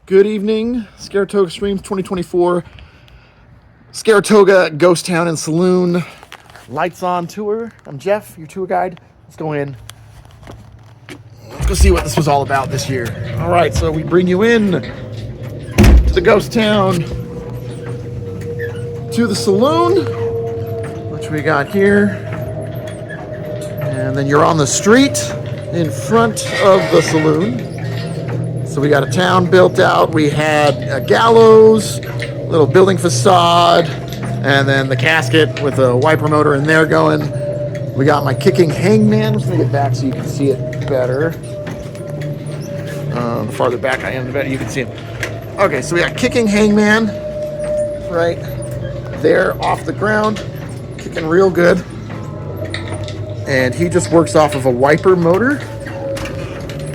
Good evening, SCAREatoga Streams 2024, SCAREatoga Ghost Town and Saloon Lights On Tour. I'm Jeff, your tour guide. Let's go in. Let's go see what this was all about this year. All right, so we bring you in to the ghost town, to the saloon, which we got here. And then you're on the street in front of the saloon. So we got a town built out. We had a gallows, little building facade, and then the casket with a wiper motor in there going. We got my kicking hangman. Let's make it back so you can see it better. The farther back I am, the better you can see him. Okay, so we got kicking hangman right there off the ground, kicking real good. And he just works off of a wiper motor.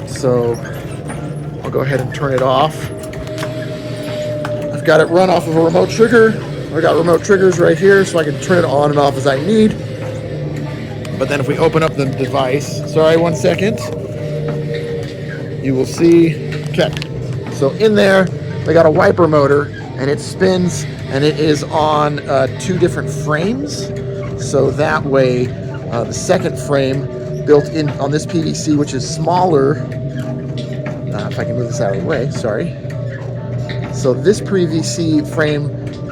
So I'll go ahead and turn it off. I've got it run off of a remote trigger. I got remote triggers right here so I can turn it on and off as I need. But then if we open up the device, sorry, 1 second, you will see, okay. So in there, they got a wiper motor and it spins and it is on 2 different frames. So that way, the second frame built in on this PVC, which is smaller, if I can move this out of the way, sorry. So this PVC frame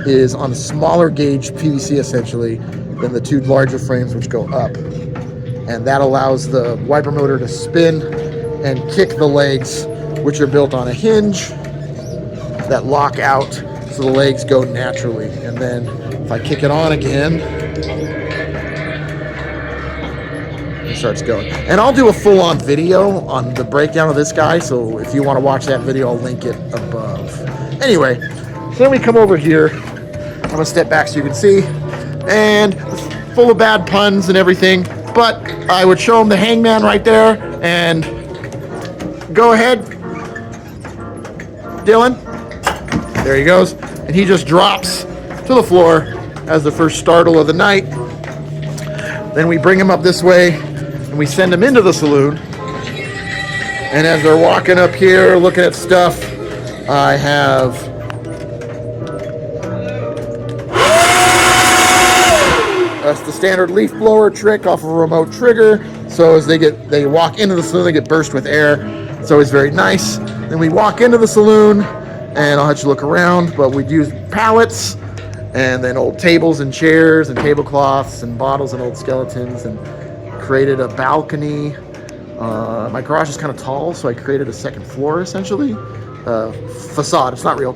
is on a smaller gauge PVC essentially than the 2 larger frames which go up. And that allows the wiper motor to spin and kick the legs, which are built on a hinge that lock out so the legs go naturally. And then if I kick it on again, starts going. And I'll do a full-on video on the breakdown of this guy, so if you want to watch that video, I'll link it above. Anyway, so then we come over here. I'm going to step back so you can see. And it's full of bad puns and everything, but I would show him the hangman right there, and go ahead, Dylan. There he goes. And he just drops to the floor as the first startle of the night. Then we bring him up this way, and we send them into the saloon. And as they're walking up here looking at stuff, I have that's the standard leaf blower trick off of a remote trigger. So as they walk into the saloon, they get burst with air. It's always very nice. Then we walk into the saloon, and I'll let you look around, but we'd use pallets and then old tables and chairs and tablecloths and bottles and old skeletons, and created a balcony. My garage is kind of tall, so I created a second floor essentially. Facade, it's not real.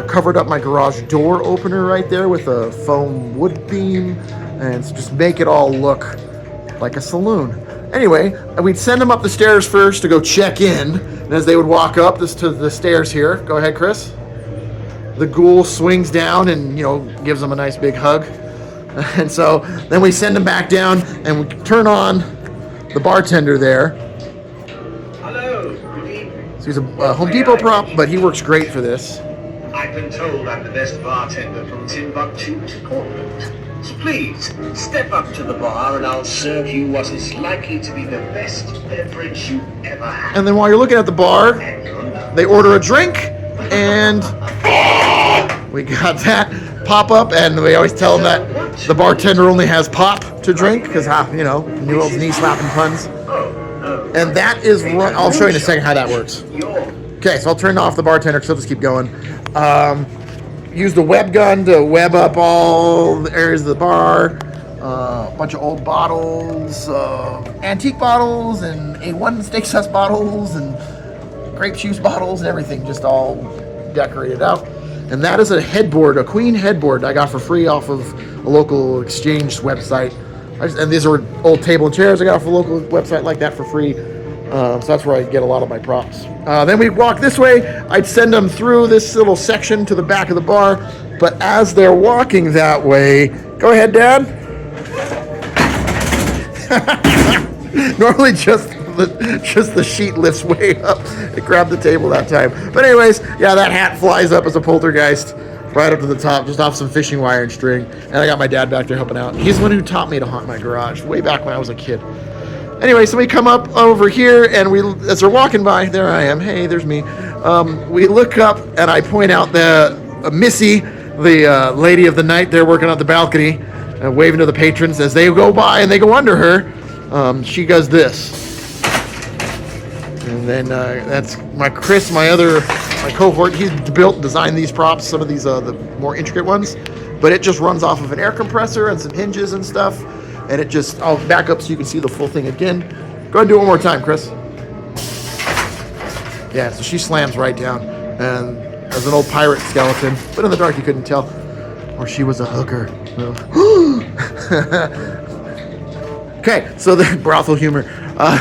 Covered up my garage door opener right there with a foam wood beam, and just make it all look like a saloon. Anyway, we'd send them up the stairs first to go check in, and as they would walk up to the stairs here, go ahead, Chris. The ghoul swings down and, gives them a nice big hug. And so then we send him back down and we turn on the bartender there. Hello, good evening. So he's a Home Depot prop, but he works great for this. I've been told I'm the best bartender from Timbuktu to Portland. So please, step up to the bar and I'll serve you what is likely to be the best beverage you ever had. And then while you're looking at the bar, they order a drink, and we got that pop up, and we always tell them that the bartender only has pop to drink because, New Orleans knee slapping puns. And that is, I'll show you in a second how that works. Okay, so I'll turn off the bartender because I'll just keep going. Use the web gun to web up all the areas of the bar. A bunch of old bottles, antique bottles, and A1 steak sauce bottles, and grape juice bottles, and everything, just all decorated out. And that is a headboard, a queen headboard I got for free off of a local exchange website. And these are old table and chairs I got off a local website like that for free. So that's where I get a lot of my props. Then we walk this way. I'd send them through this little section to the back of the bar. But as they're walking that way, go ahead, Dad. Normally just the sheet lifts way up. It grabbed the table that time. But anyways, yeah, that hat flies up as a poltergeist right up to the top, just off some fishing wire and string. And I got my dad back there helping out. He's the one who taught me to haunt my garage way back when I was a kid. Anyway, so we come up over here, and as we're walking by, there I am. Hey, there's me. We look up, and I point out Missy, the lady of the night there working on the balcony, waving to the patrons as they go by and they go under her. She does this. And then that's my Chris, my cohort. He's built and designed these props, some of these the more intricate ones. But it just runs off of an air compressor and some hinges and stuff. And it just, I'll back up so you can see the full thing again. Go ahead and do it one more time, Chris. Yeah, so she slams right down. And as an old pirate skeleton, but in the dark you couldn't tell. Or she was a hooker. Okay, so the brothel humor.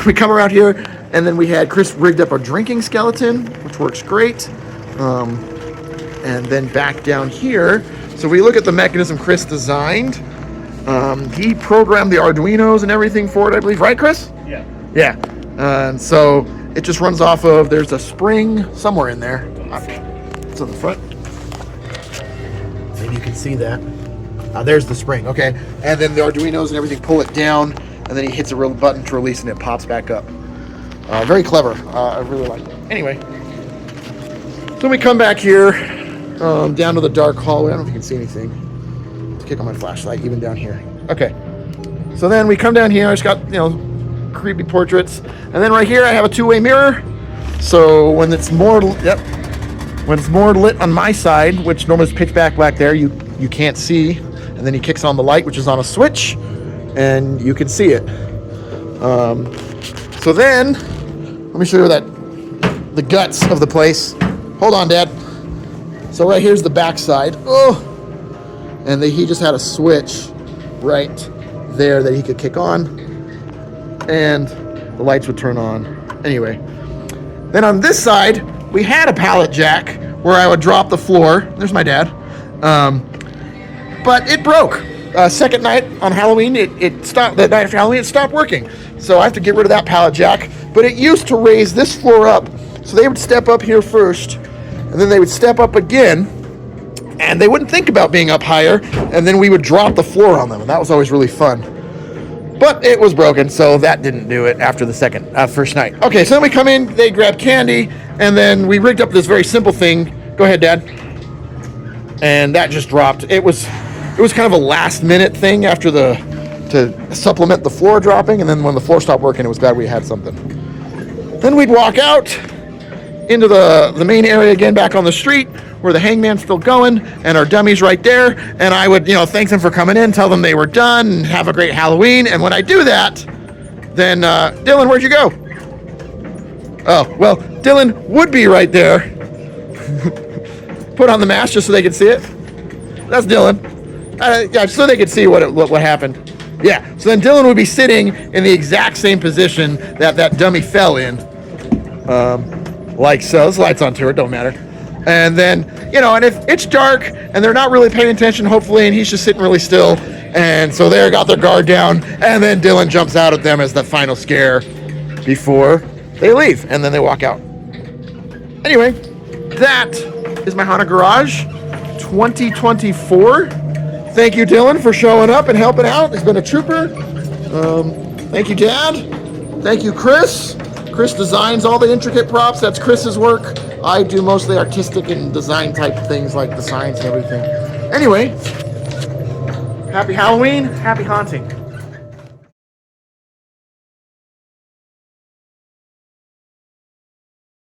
We come around here, and then we had Chris rigged up a drinking skeleton, which works great. And then back down here, so we look at the mechanism Chris designed. He programmed the Arduinos and everything for it, I believe. Right, Chris? Yeah. Yeah. And so it just runs off of, there's a spring somewhere in there. It's on the front. Maybe you can see that. There's the spring, okay. And then the Arduinos and everything pull it down, and then he hits a real button to release, and it pops back up. Very clever. I really like it. Anyway, so we come back here, down to the dark hallway. I don't know if you can see anything. Kick on my flashlight, even down here. Okay. So then we come down here. I just got, creepy portraits. And then right here I have a two-way mirror. So when it's more, when it's more lit on my side, which normally is pitch black there, you can't see. And then he kicks on the light, which is on a switch, and you can see it. So then, let me show you the guts of the place. Hold on, Dad. So right here's the back side. Oh. And he just had a switch right there that he could kick on, and the lights would turn on. Anyway, then on this side, we had a pallet jack where I would drop the floor. There's my dad. But it broke. Second night on Halloween, it stopped. That night after Halloween, it stopped working. So I have to get rid of that pallet jack. But it used to raise this floor up. So they would step up here first, and then they would step up again, and they wouldn't think about being up higher, and then we would drop the floor on them, and that was always really fun. But it was broken, so that didn't do it after the first night. Okay, so then we come in, they grab candy, and then we rigged up this very simple thing. Go ahead, Dad. And that just dropped. It was kind of a last-minute thing after to supplement the floor dropping, and then when the floor stopped working, it was glad we had something. Then we'd walk out into the main area again, back on the street, where the hangman's still going, and our dummy's right there, and I would, thank them for coming in, tell them they were done, and have a great Halloween, and when I do that, then, Dylan, where'd you go? Oh, well, Dylan would be right there. Put on the mask just so they could see it. That's Dylan. Yeah, so they could see what happened. Yeah, so then Dylan would be sitting in the exact same position that dummy fell in. Like so. This light's on to it, don't matter. And then, and if it's dark and they're not really paying attention, hopefully, and he's just sitting really still, and so they got their guard down, and then Dylan jumps out at them as the final scare before they leave, and then they walk out. Anyway, that is my Haunted Garage 2024. Thank you, Dylan, for showing up and helping out. He's been a trooper. Thank you, Dad. Thank you, Chris. Chris designs all the intricate props. That's Chris's work. I do mostly artistic and design type things like the signs and everything. Anyway, happy Halloween, happy haunting.